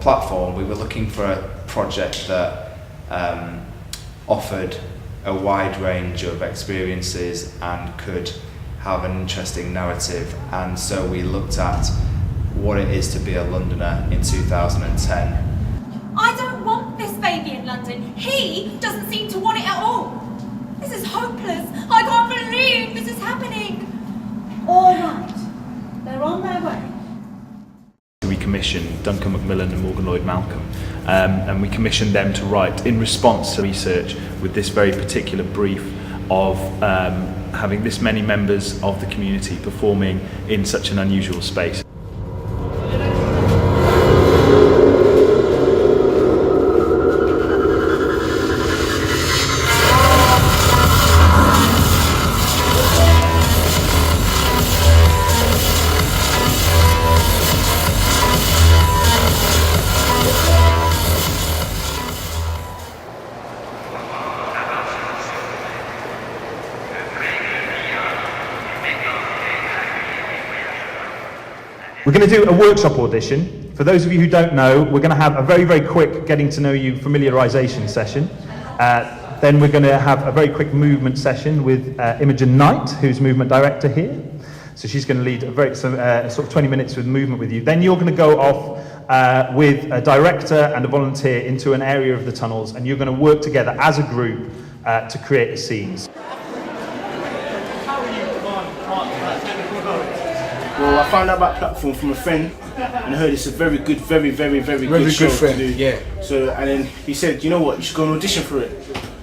platform, we were looking for a project that offered a wide range of experiences and could have an interesting narrative, and so we looked at what it is to be a Londoner in 2010. I don't want this baby in London. He doesn't seem to want it at all. This is hopeless. I can't believe this is happening. All right, they're on their way. We commissioned Duncan, Macmillan and Morgan Lloyd Malcolm, and we commissioned them to write in response to research with this very particular brief of having this many members of the community performing in such an unusual space. We're going to do a workshop audition. For those of you who don't know, we're going to have a very, very quick getting to know you familiarisation session. Then we're going to have a very quick movement session with Imogen Knight, who's movement director here. So she's going to lead a very sort of 20 minutes with movement with you. Then you're going to go off with a director and a volunteer into an area of the tunnels, and you're going to work together as a group to create the scenes. Well, I found out about platform from a friend, and I heard it's a very good, very good show friend. to do. Yeah. So, and then he said, you know what, you should go and audition for it.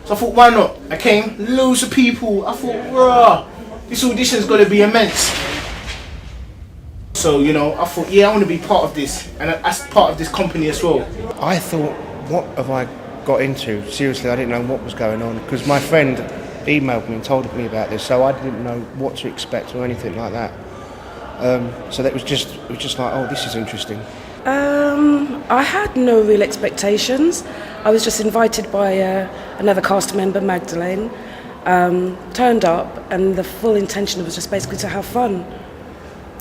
So I thought, why not? I came, loads of people. I thought, rah, this audition's got to be immense. So, you know, I thought, yeah, I want to be part of this, and as part of this company as well. I thought, what have I got into? Seriously, I didn't know what was going on, because my friend emailed me and told me about this, so I didn't know what to expect or anything like that. So that was just like, oh, this is interesting. I had no real expectations. I was just invited by another cast member, Magdalene, turned up, and the full intention was just basically to have fun.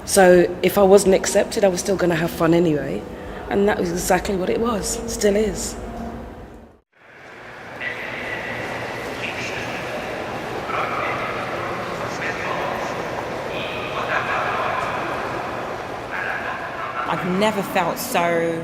So if I wasn't accepted, I was still going to have fun anyway, and that was exactly what it was, still is. I've never felt so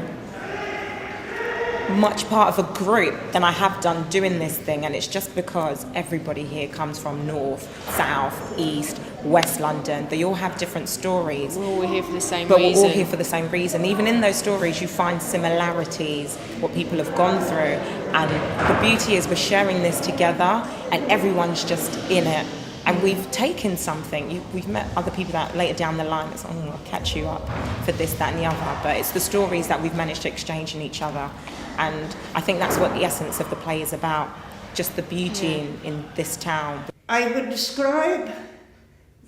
much part of a group than I have done doing this thing, and it's just because everybody here comes from north, south, east, west London. They all have different stories. We're all here for the same reason. But we're all here for the same reason. Even in those stories you find similarities, what people have gone through, and the beauty is we're sharing this together and everyone's just in it. And we've taken something. We've met other people that later down the line, it's, I'll catch you up for this, that and the other. But it's the stories that we've managed to exchange in each other. And I think that's what the essence of the play is about, just the beauty in this town. I would describe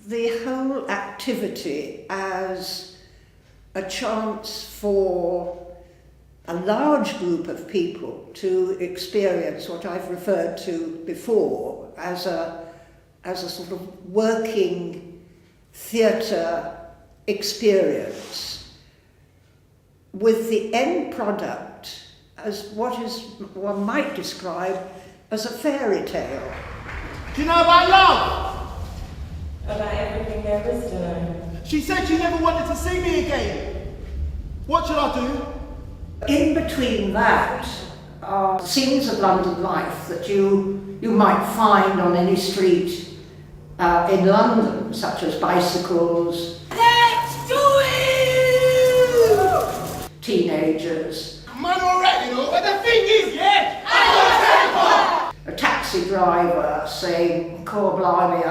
the whole activity as a chance for a large group of people to experience what I've referred to before as a sort of working theatre experience, with the end product as what is one might describe as a fairy tale. Do you know about love? About everything there is to know. She said she never wanted to see me again. What should I do? In between that are scenes of London life that you might find on any street in London, such as bicycles, Let's do it! teenagers, Man, alright, you know, but the thing is, yeah, a taxi driver saying, "Core blimey,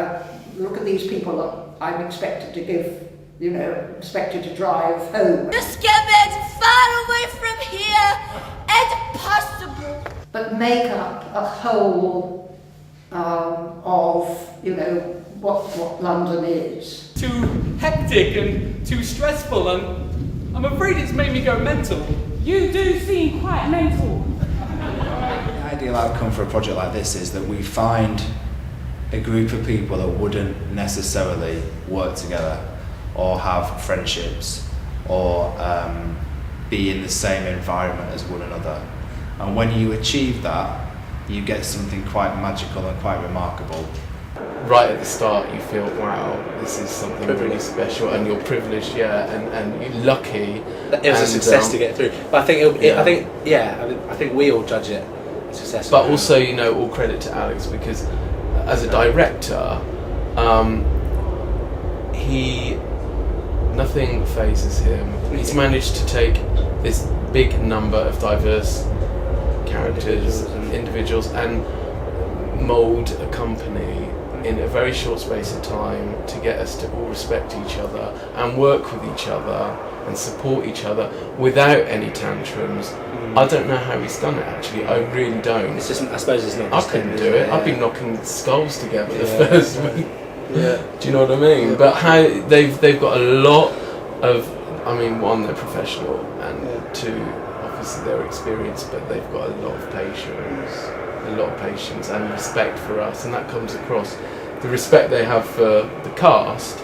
look at these people that I'm expected to give, expected to drive home." Just get as far away from here as possible. But make up a whole of, what London is. Too hectic and too stressful, and I'm afraid it's made me go mental. You do seem quite mental. The ideal outcome for a project like this is that we find a group of people that wouldn't necessarily work together or have friendships or be in the same environment as one another. And when you achieve that, you get something quite magical and quite remarkable. Right at the start you feel, wow, this is something really special, and you're privileged, and you're lucky. It was a success to get through. But I think we all judge it successful. But also, all credit to Alex, because as a director, nothing phases him. He's managed to take this big number of diverse characters and individuals and mould a company in a very short space of time to get us to all respect each other and work with each other and support each other without any tantrums. I don't know how he's done it, actually. I really don't. It's just, I suppose it's not. I couldn't do it. I've been knocking skulls together the first week. Yeah. Do you know what I mean? Yeah. But how they've got a lot of. I mean, one, they're professional, and two, obviously they're experienced, but they've got a lot of patience and respect for us, and that comes across. The respect they have for the cast,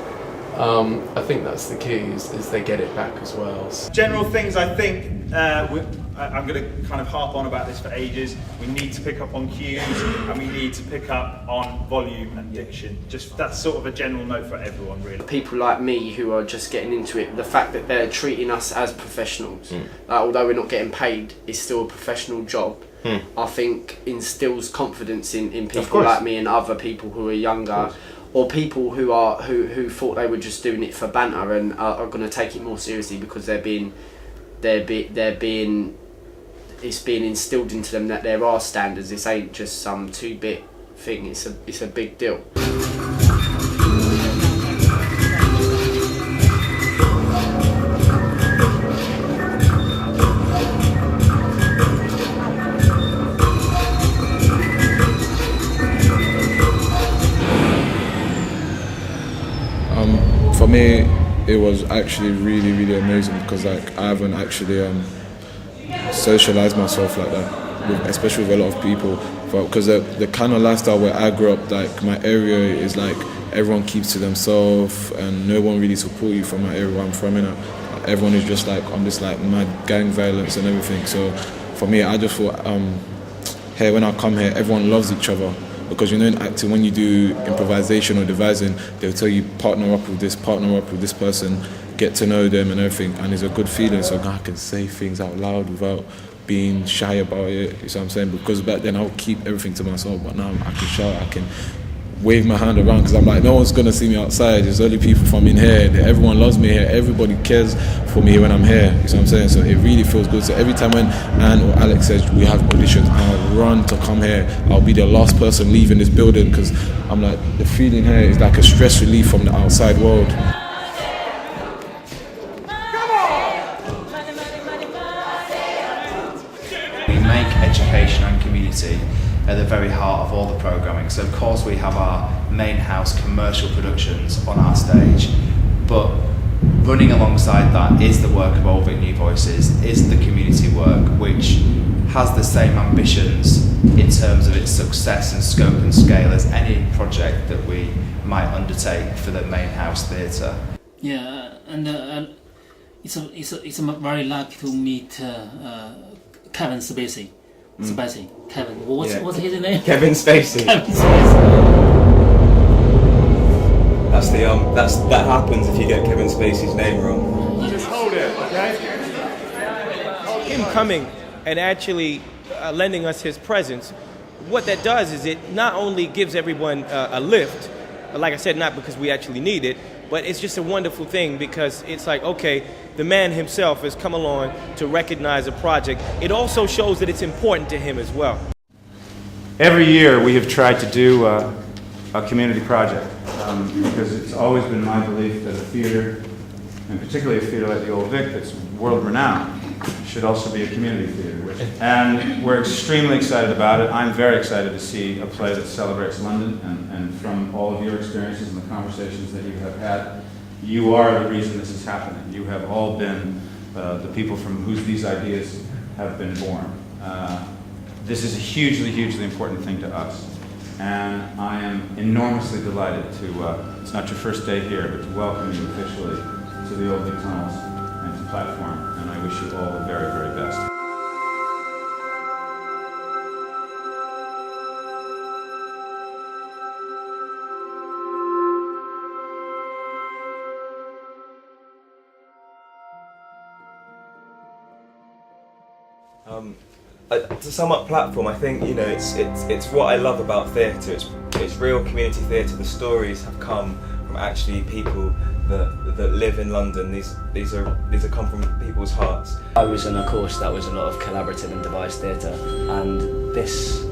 I think that's the key, is they get it back as well. General things, I think, I'm going to kind of harp on about this for ages. We need to pick up on cues, and we need to pick up on volume and diction. Just that's sort of a general note for everyone, really. People like me who are just getting into it, the fact that they're treating us as professionals, although we're not getting paid, it's still a professional job. I think instills confidence in people like me and other people who are younger, or people who thought they were just doing it for banter and are going to take it more seriously because it's being instilled into them that there are standards. This ain't just some 2-bit thing. It's a big deal. For me, it was actually really, really amazing because I haven't actually socialized myself like that, especially with a lot of people. Because the kind of lifestyle where I grew up, like my area is like everyone keeps to themselves and no one really support you from my area where I'm from. Everyone is just like on this like mad gang violence and everything. So for me, I just thought, hey, when I come here, everyone loves each other. Because in acting, when you do improvisation or devising, they'll tell you partner up with this person, get to know them and everything, and it's a good feeling. So I can say things out loud without being shy about it. You know what I'm saying? Because back then I'll keep everything to myself, but now I can shout, I can wave my hand around because I'm like, no one's gonna see me outside. There's only people from in here. Everyone loves me here. Everybody cares for me when I'm here. You know what I'm saying? So it really feels good. So every time when Anne or Alex says we have auditions, I'll run to come here. I'll be the last person leaving this building because I'm like, the feeling here is like a stress relief from the outside world. We make education and community at the very heart of all the programming. So of course we have our main house commercial productions on our stage, but running alongside that is the work of Old Vic New Voices, is the community work, which has the same ambitions in terms of its success and scope and scale as any project that we might undertake for the main house theatre. Yeah, and it's very lucky to meet Kevin Spacey. Kevin. What's his name? Kevin Spacey. Kevin Spacey. That happens if you get Kevin Spacey's name wrong. Just hold it, okay? Him coming and actually lending us his presence, what that does is it not only gives everyone a lift, like I said, not because we actually need it, but it's just a wonderful thing because it's like, okay, the man himself has come along to recognize a project. It also shows that it's important to him as well. Every year we have tried to do a community project because it's always been my belief that a theater, and particularly a theater like the Old Vic that's world-renowned, should also be a community theater. And we're extremely excited about it. I'm very excited to see a play that celebrates London, and from all of your experiences and the conversations that you have had, you are the reason this is happening. You have all been the people from whose these ideas have been born. This is a hugely, hugely important thing to us. And I am enormously delighted to, it's not your first day here, but to welcome you officially to the Old Vic Tunnels and to Platform. And I I wish you all the very, very best. To sum up platform, I think it's what I love about theatre. It's real community theatre. The stories have come from actually people that live in London. These are come from people's hearts. I was in a course that was a lot of collaborative and devised theatre, and this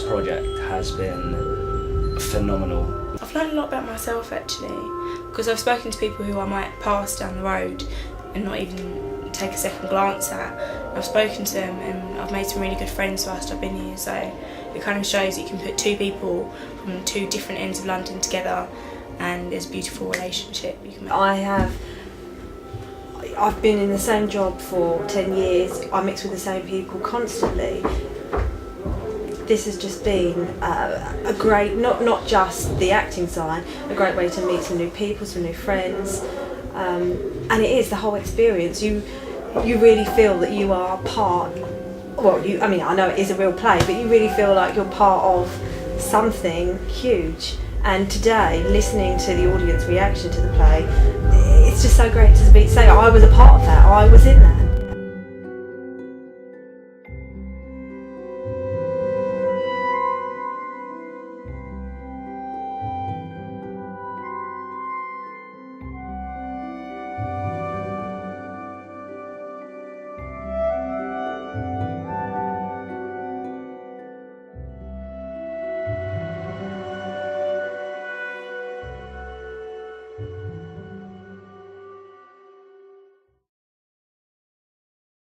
project has been phenomenal. I've learned a lot about myself actually, because I've spoken to people who I might pass down the road and not even take a second glance at. I've spoken to them and I've made some really good friends whilst I've been here, so it kind of shows that you can put two people from two different ends of London together and there's a beautiful relationship you can make. I've been in the same job for 10 years, I mix with the same people constantly. This has just been a great, not just the acting side, a great way to meet some new people, some new friends, and it is the whole experience. You really feel that you are part, I know it is a real play, but you really feel like you're part of something huge. And today, listening to the audience reaction to the play, it's just so great to say I was a part of that, I was in that.